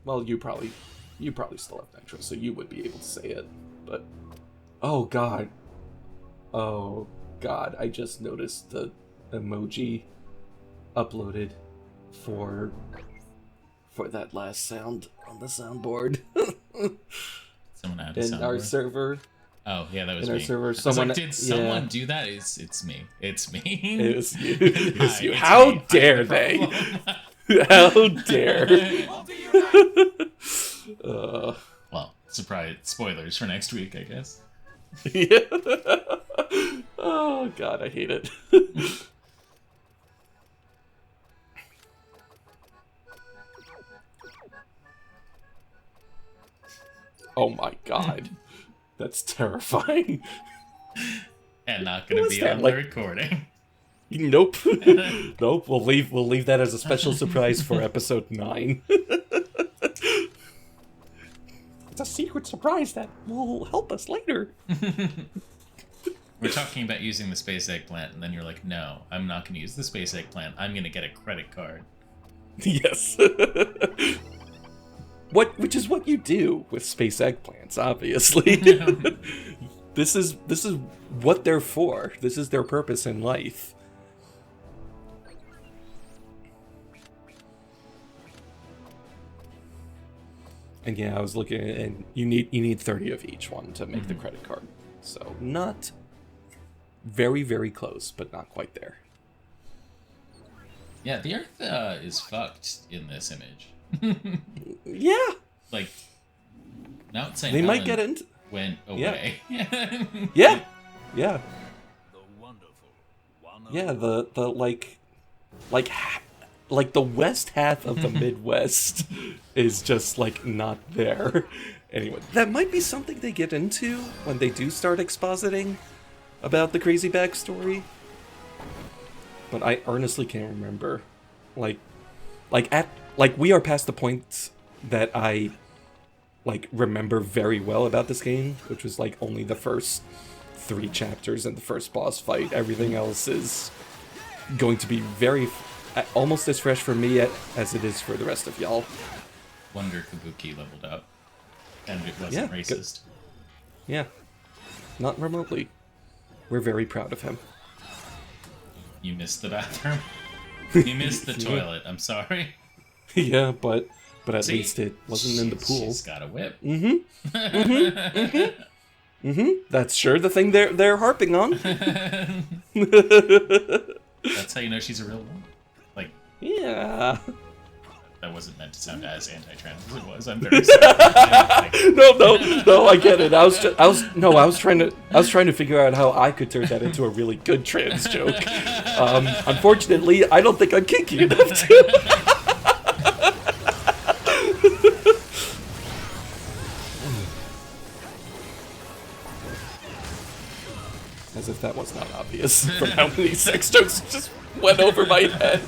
Well, you probably still have Nitro, so you would be able to say it. But oh god, I just noticed the emoji uploaded for that last sound on the soundboard. Someone had a in soundboard. Our server. Oh yeah, that was in me. Our server, I was someone like, did someone do that? It's me. It's me. It was you. Hi, You. it's How me. dare I'm the they? problem. How dare? Well, surprise spoilers for next week, I guess. Yeah. Oh god, I hate it. Oh my god. That's terrifying. And not gonna be that, on like- the recording. Nope. Nope. We'll leave that as a special surprise for episode 9. It's a secret surprise that will help us later. We're talking about using the space eggplant, and then you're like, no, I'm not going to use the space eggplant. I'm going to get a credit card. Yes. Which is what you do with space eggplants, obviously. This is what they're for. This is their purpose in life. And yeah, I was looking, and you need 30 of each one to make the credit card. So not very, very close, but not quite there. Yeah, the Earth is fucked in this image. Yeah. Like, Mount St. They Helens might get into... went away. Yeah. Yeah. Yeah, the the west half of the Midwest is just like not there. Anyway, that might be something they get into when they do start expositing about the crazy backstory. But I earnestly can't remember. We are past the point that I remember very well about this game, which was like only the first 3 chapters and the first boss fight. Everything else is going to be almost as fresh for me as it is for the rest of y'all. Wonder Kabuki leveled up, and it wasn't racist. Yeah, not remotely. We're very proud of him. You missed the bathroom. You missed the toilet. I'm sorry. Yeah, but at See? least it wasn't in the pool. She's got a whip. That's sure the thing they're harping on. That's how you know she's a real woman. Like, Yeah. that wasn't meant to sound as anti-trans as it was. I'm very sorry. No, I get it. I was trying to figure out how I could turn that into a really good trans joke. Unfortunately, I don't think I'm kinky enough to. As if that was not obvious from how many sex jokes just went over my head.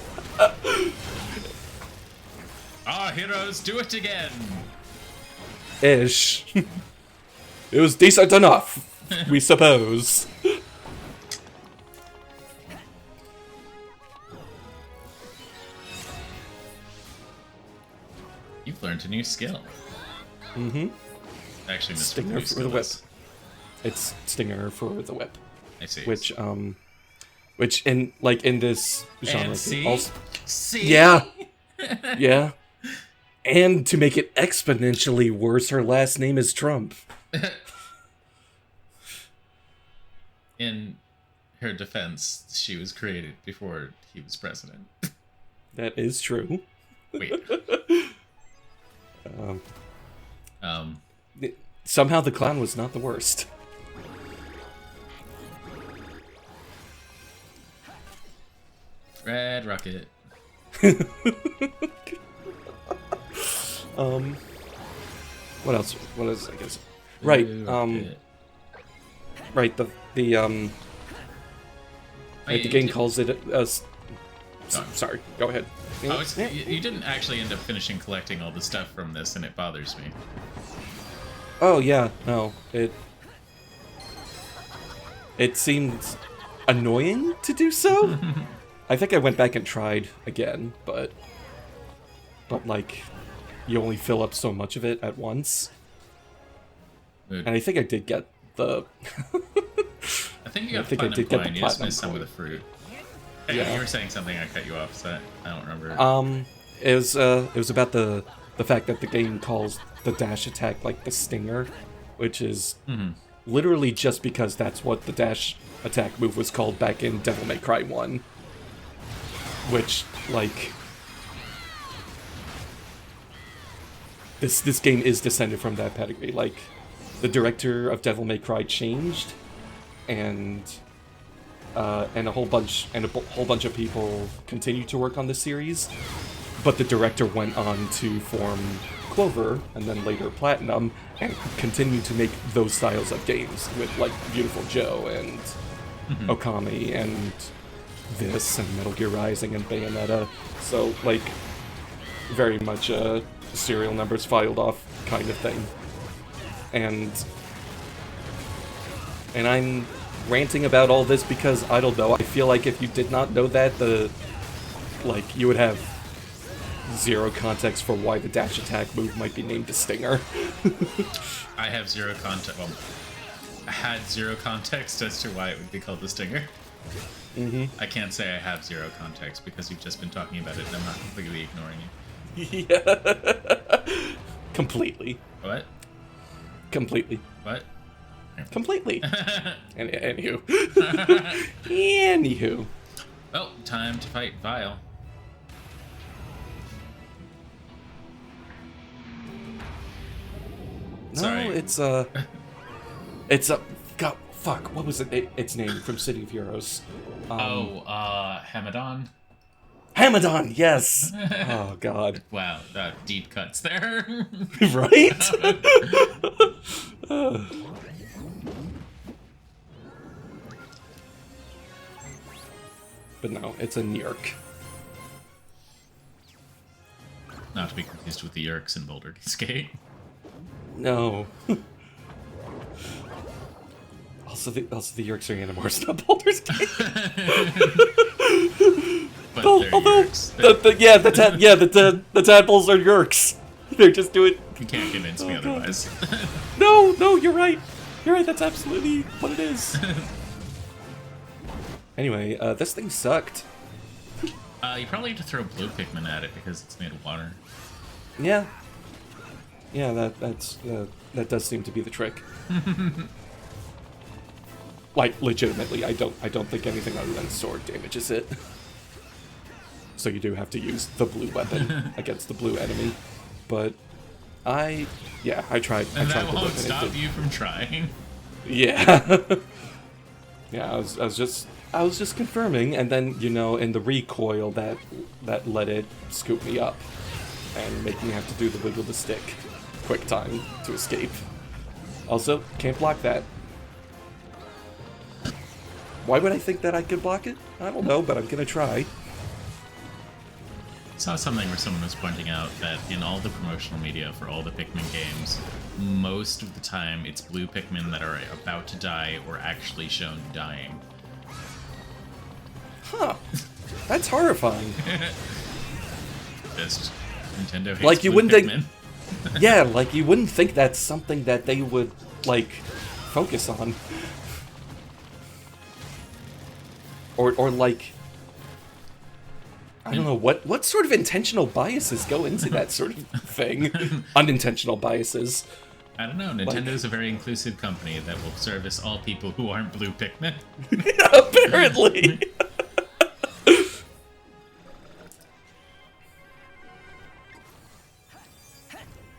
Our heroes do it again. Ish. It was decent enough, we suppose. You've learned a new skill. Mm-hmm. Actually, missed Stinger what for skill the whip. is. It's Stinger for the whip. I see. Which in this genre And see? also, See? yeah. Yeah. And to make it exponentially worse, her last name is Trump. In her defense, she was created before he was president. That is true. Wait. Somehow the clown was not the worst. Red Rocket. What else? What is, I guess? Right, Rocket. right, the game calls it, sorry, go ahead. You didn't actually end up finishing collecting all the stuff from this, and it bothers me. Oh, yeah, no, it seemed annoying to do so. I think I went back and tried again, but like, you only fill up so much of it at once. Good. And I think I did get the... I think you got I platinum did get the coin. You just platinum missed some of coin. the fruit. Hey, Yeah. you were saying something. I cut you off, so I don't remember. It was about the fact that the game calls the dash attack like the stinger, which is literally just because that's what the dash attack move was called back in Devil May Cry 1. Which, like... This game is descended from that pedigree. Like, the director of Devil May Cry changed, and a whole bunch of people continued to work on the series, but the director went on to form Clover and then later Platinum and continued to make those styles of games with like Beautiful Joe and Okami and this and Metal Gear Rising and Bayonetta. So like very much a serial numbers filed off kind of thing. And I'm ranting about all this because, I don't know, I feel like if you did not know that, you would have zero context for why the dash attack move might be named the Stinger. I have zero context. Well, I had zero context as to why it would be called the Stinger. I can't say I have zero context because you've just been talking about it and I'm not completely ignoring you. Yeah. Completely. What? Completely. What? Completely. Anywho. Anywho. Well, time to fight Vile. No, Sorry. it's God, fuck, what was its name from City of Heroes? Hamadon. Hamadon, yes! Oh, God. Wow, deep cuts there. Right? But no, it's a Nurk. Not to be confused with the Yerks in Boulder Skate. No. Also, the Yerks are Animorphs, not Baldur's Gate. But they're Although, Yerks. the tadpoles are Yerks. They're just doing... You can't convince me otherwise. No, you're right. You're right, that's absolutely what it is. Anyway, this thing sucked. You probably need to throw blue Pikmin at it because it's made of water. Yeah. Yeah, that does seem to be the trick. Like, legitimately, I don't think anything other than sword damages it. So you do have to use the blue weapon against the blue enemy. But I tried. And I tried that the won't weapon. stop you from trying. Yeah. Yeah, I was just confirming, and then, you know, in the recoil that let it scoop me up and make me have to do the wiggle the stick quick time to escape. Also, can't block that. Why would I think that I could block it? I don't know, but I'm gonna try. I saw something where someone was pointing out that in all the promotional media for all the Pikmin games, most of the time it's blue Pikmin that are about to die or actually shown dying. Huh. That's horrifying. Just Nintendo hates Like, you blue wouldn't Pikmin. think... Yeah, like, you wouldn't think that's something that they would, like, focus on. Or like... I don't know, what sort of intentional biases go into that sort of thing? Unintentional biases. I don't know. Nintendo's a very inclusive company that will service all people who aren't blue Pikmin. Apparently.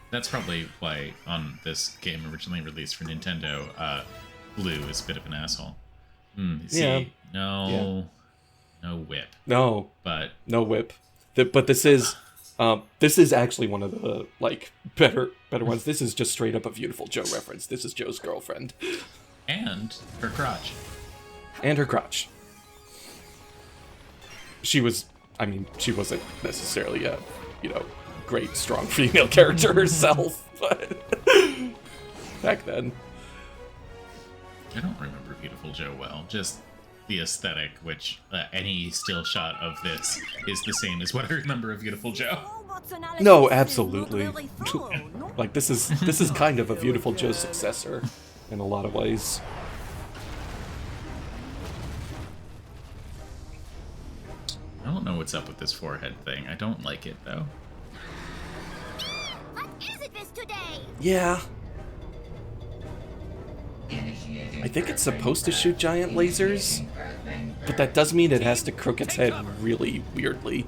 That's probably why on this game originally released for Nintendo, Blue is a bit of an asshole. See, Yeah. no whip. No. But No whip. But this is actually one of the, like, better ones. This is just straight up a Beautiful Joe reference. This is Joe's girlfriend. and her crotch. And her crotch. She wasn't necessarily a, great, strong female character herself, but back then. I don't remember Beautiful Joe well, just the aesthetic, which any still shot of this is the same as what I remember of Beautiful Joe. No, absolutely. Like, this is kind of a Beautiful Joe's successor in a lot of ways. I don't know what's up with this forehead thing. I don't like it, though. What is it this today? Yeah. I think it's supposed to shoot giant lasers, but that does mean it has to crook its head really weirdly.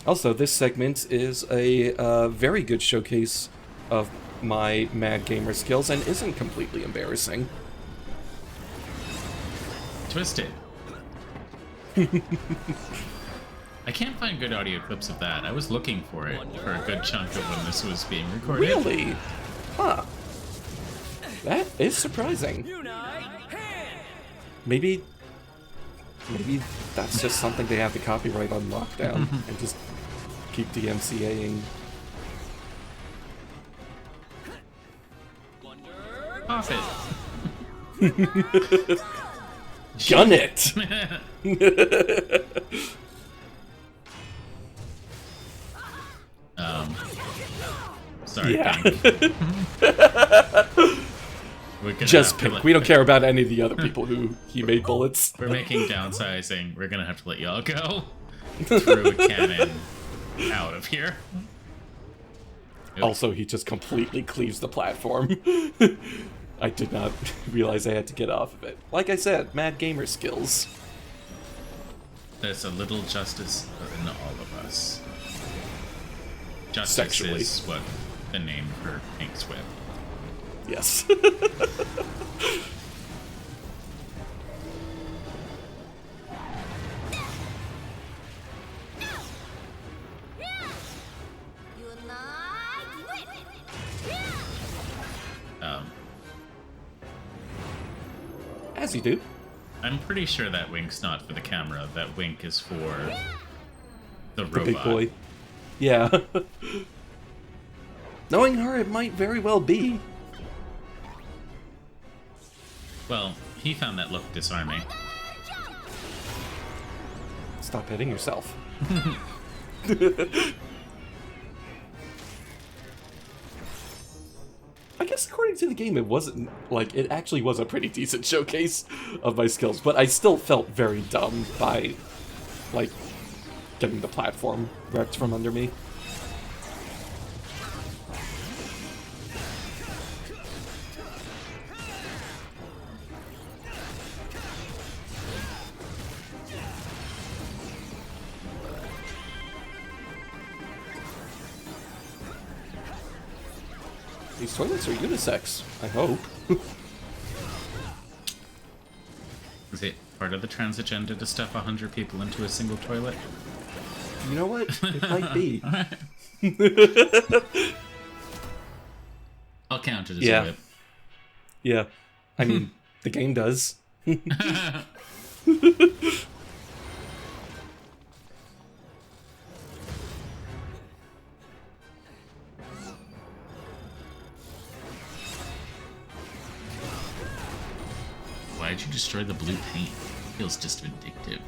Also, this segment is a very good showcase of my mad gamer skills and isn't completely embarrassing. Twisted. I can't find good audio clips of that. I was looking for it for a good chunk of when this was being recorded. Really? Huh. That is surprising. Maybe that's just something they have the copyright on lockdown and just keep DMCAing. Off it. Gun it! Sorry, yeah. Just Pink. We don't care about any of the other people who he made bullets. We're making downsizing. We're gonna have to let y'all go. Through a cannon out of here. Also, he just completely cleaves the platform. I did not realize I had to get off of it. Like I said, mad gamer skills. There's a little justice in all of us. Justice Sexually. is what the name for Pink's whip. Yes. As you do. I'm pretty sure that wink's not for the camera. That wink is for the robot. The big boy. Yeah. Knowing her, it might very well be. Well, he found that look disarming. Stop hitting yourself. I guess according to the game, it wasn't, like, it actually was a pretty decent showcase of my skills, but I still felt very dumb by, like, getting the platform wrecked from under me. These toilets are unisex, I hope. Is it part of the trans agenda to stuff 100 people into a single toilet? You know what? It might be. I'll count it as Yeah. a whip. Yeah. I mean, the game does. Why'd you destroy the blue paint? Feels just vindictive.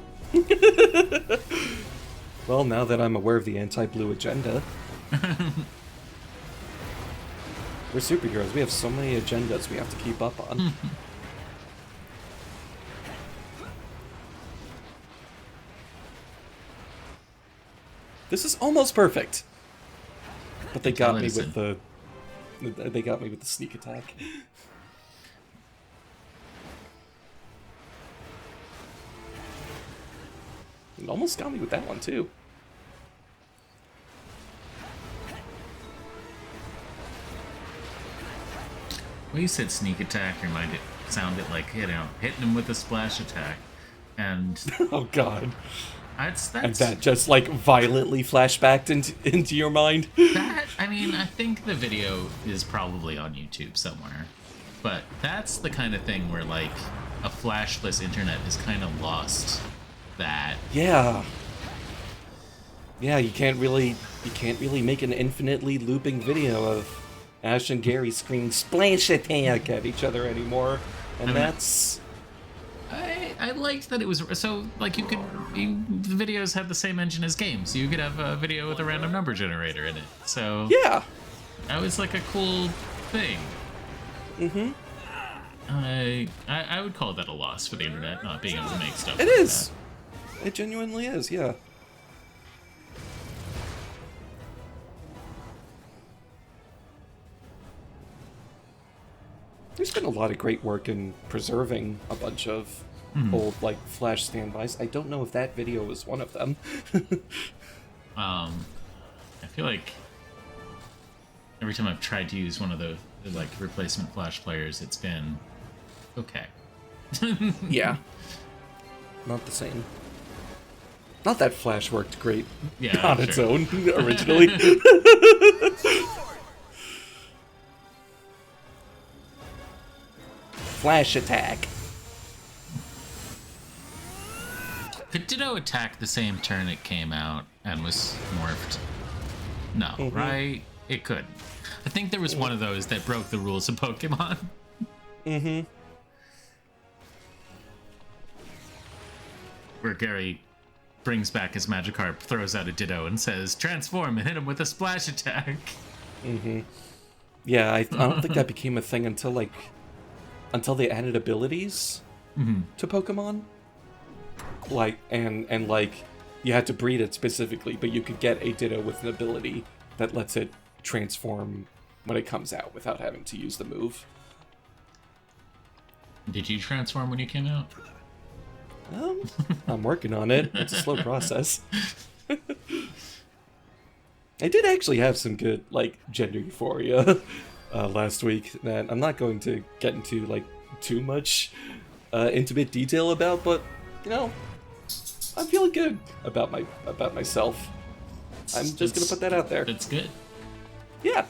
Well, now that I'm aware of the anti-blue agenda. We're superheroes. We have so many agendas we have to keep up on. This is almost perfect. But they got me with the... They got me with the sneak attack. It almost got me with that one, too. Well, you said sneak attack, sounded like, you know, hitting him with a splash attack. And... Oh, God. That's... And that just, like, violently flashbacked into your mind? That, I mean, I think the video is probably on YouTube somewhere. But that's the kind of thing where, like, a flashless internet is kind of lost that. Yeah. Yeah, you can't really make an infinitely looping video of Ash and Gary screaming splash attack at each other anymore. And that's... I I liked that it was so like the videos had the same engine as games. You could have a video with a random number generator in it. So Yeah. that was like a cool thing. Mm-hmm. I would call that a loss for the internet, not being able to make stuff. It like is. That. It genuinely is, yeah. There's been a lot of great work in preserving a bunch of old, like, Flash standbys. I don't know if that video was one of them. I feel like every time I've tried to use one of the like replacement Flash players, it's been okay. Yeah. Not the same. Not that Flash worked great on its own originally. Flash attack. Could Ditto attack the same turn it came out and was morphed? No, right? It could. I think there was one of those that broke the rules of Pokemon. Mm-hmm. Where Gary brings back his Magikarp, throws out a Ditto, and says, transform and hit him with a splash attack. Mm-hmm. Yeah, I don't think that became a thing until they added abilities to Pokemon. Like, and like, you had to breed it specifically, but you could get a Ditto with an ability that lets it transform when it comes out without having to use the move. Did you transform when you came out? I'm working on it. It's a slow process. I did actually have some good, like, gender euphoria last week that I'm not going to get into, like, too much intimate detail about, but, you know, I'm feeling good about myself. I'm just gonna put that out there. That's good. Yeah.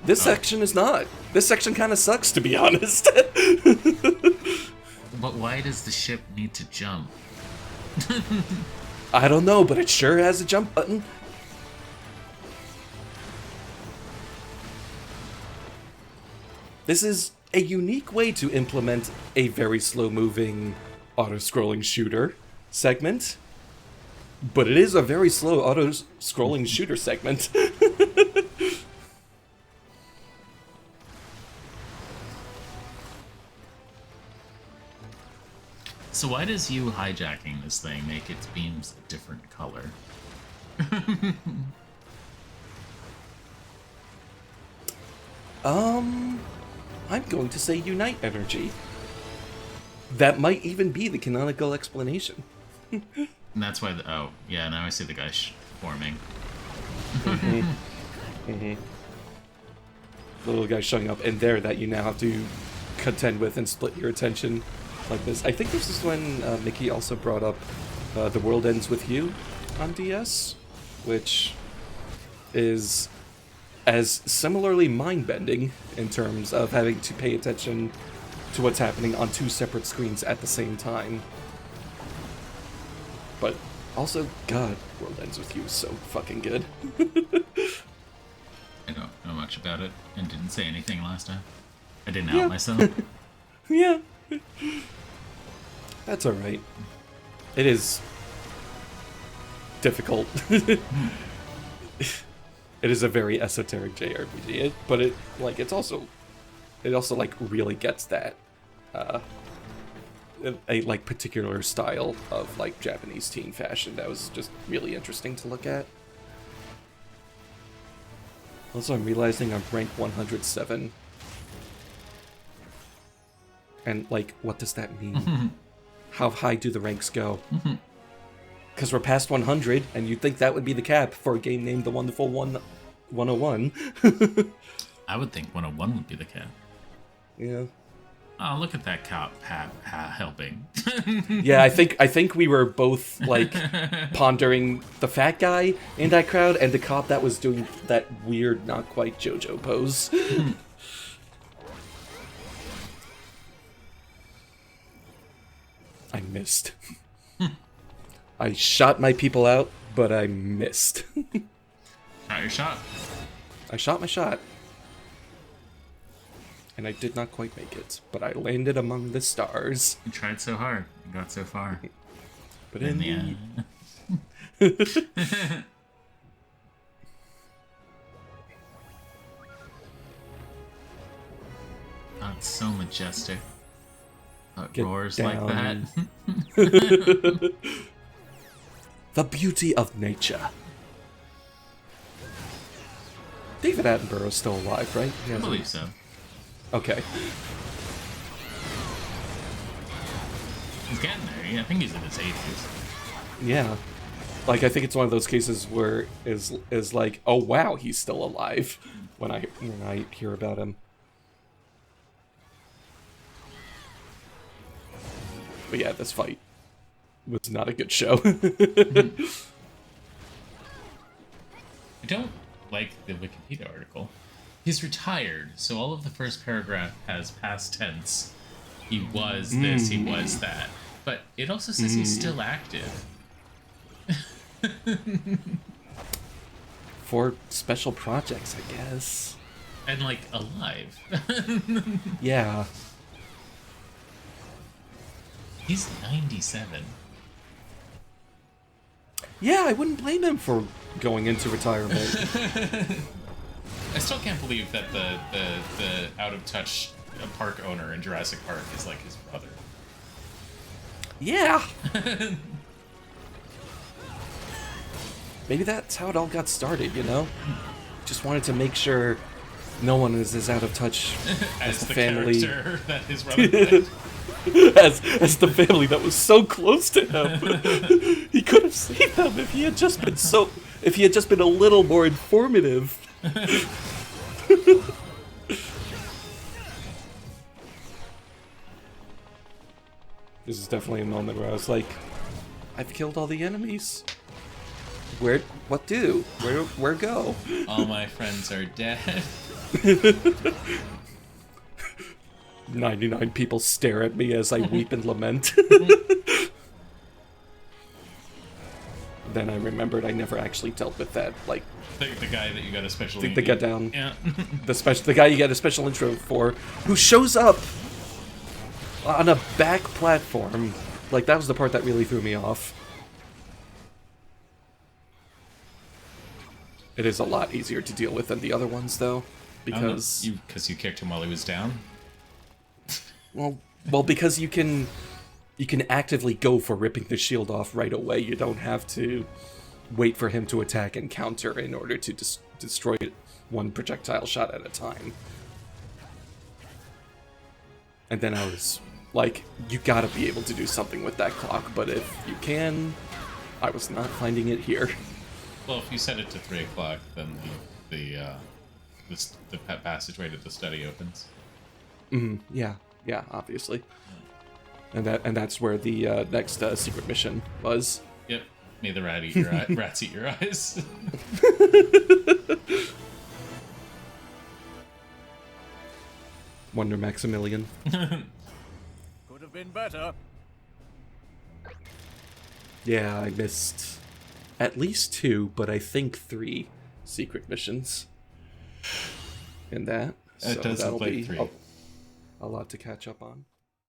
This section is not. This section kind of sucks, to be honest. But why does the ship need to jump? I don't know, but it sure has a jump button. This is a unique way to implement a very slow-moving auto-scrolling shooter segment. But it is a very slow auto-scrolling shooter segment. So why does you hijacking this thing make its beams a different color? I'm going to say Unite Energy. That might even be the canonical explanation. And that's why oh, yeah, now I see the guy forming. The little guy showing up in there that you now have to contend with and split your attention like this. I think this is when Mickey also brought up The World Ends With You on DS, which is as similarly mind-bending in terms of having to pay attention to what's happening on two separate screens at the same time. But also, God, World Ends With You is so fucking good. I don't know much about it and didn't say anything last time. I didn't out myself. Yeah. That's alright. It is difficult. It is a very esoteric JRPG, but it also like really gets that a like particular style of like Japanese teen fashion that was just really interesting to look at. Also, I'm realizing I'm rank 107. And like, what does that mean? How high do the ranks go? Because we're past 100, and you'd think that would be the cap for a game named The Wonderful 101. I would think 101 would be the cap. Yeah. Oh, look at that cop helping. Yeah, I think we were both like pondering the fat guy in that crowd and the cop that was doing that weird, not quite JoJo pose. I missed. I shot my people out, but I missed. Shot your shot. I shot my shot. and I did not quite make it, but I landed among the stars. You tried so hard. You got so far. But in the end... Oh, it's so majestic. It Get roars down. like that. The beauty of nature. David Attenborough's still alive, right? I believe so. Okay. He's getting there. I think he's in his 80s. Yeah. Like, I think it's one of those cases where is like, oh wow, he's still alive when I hear about him. But yeah, this fight was not a good show. I don't like the Wikipedia article. He's retired, so all of the first paragraph has past tense. He was this, he was that. But it also says he's still active. For special projects, I guess. And, like, alive. Yeah. He's 97. Yeah, I wouldn't blame him for going into retirement. I still can't believe that the out of touch park owner in Jurassic Park is like his brother. Yeah. Maybe that's how it all got started, you know? Just wanted to make sure no one is as out of touch as the the family character that his brother played. as the family that was so close to him. He could have saved them if he had just been a little more informative. This is definitely a moment where I was like, I've killed all the enemies. Where go? All my friends are dead. 99 people stare at me as I weep and lament. Then I remembered I never actually dealt with that, like... The guy that you got a special... The get down. Yeah. The guy you get a special intro for, who shows up on a back platform. Like, that was the part that really threw me off. It is a lot easier to deal with than the other ones, though, because... Because you kicked him while he was down? Well, because you can actively go for ripping the shield off right away. You don't have to wait for him to attack and counter in order to destroy it one projectile shot at a time. And then I was like, you gotta be able to do something with that clock, but if you can, I was not finding it here. Well, if you set it to 3 o'clock, then the passageway to the study opens. Yeah, obviously. And that's where the next secret mission was. Yep. May the rats eat your eyes. Wonder Maximilian. Could have been better. Yeah, I missed at least 2, but I think 3 secret missions in that. So It does that'll look like be 3. a lot to catch up on.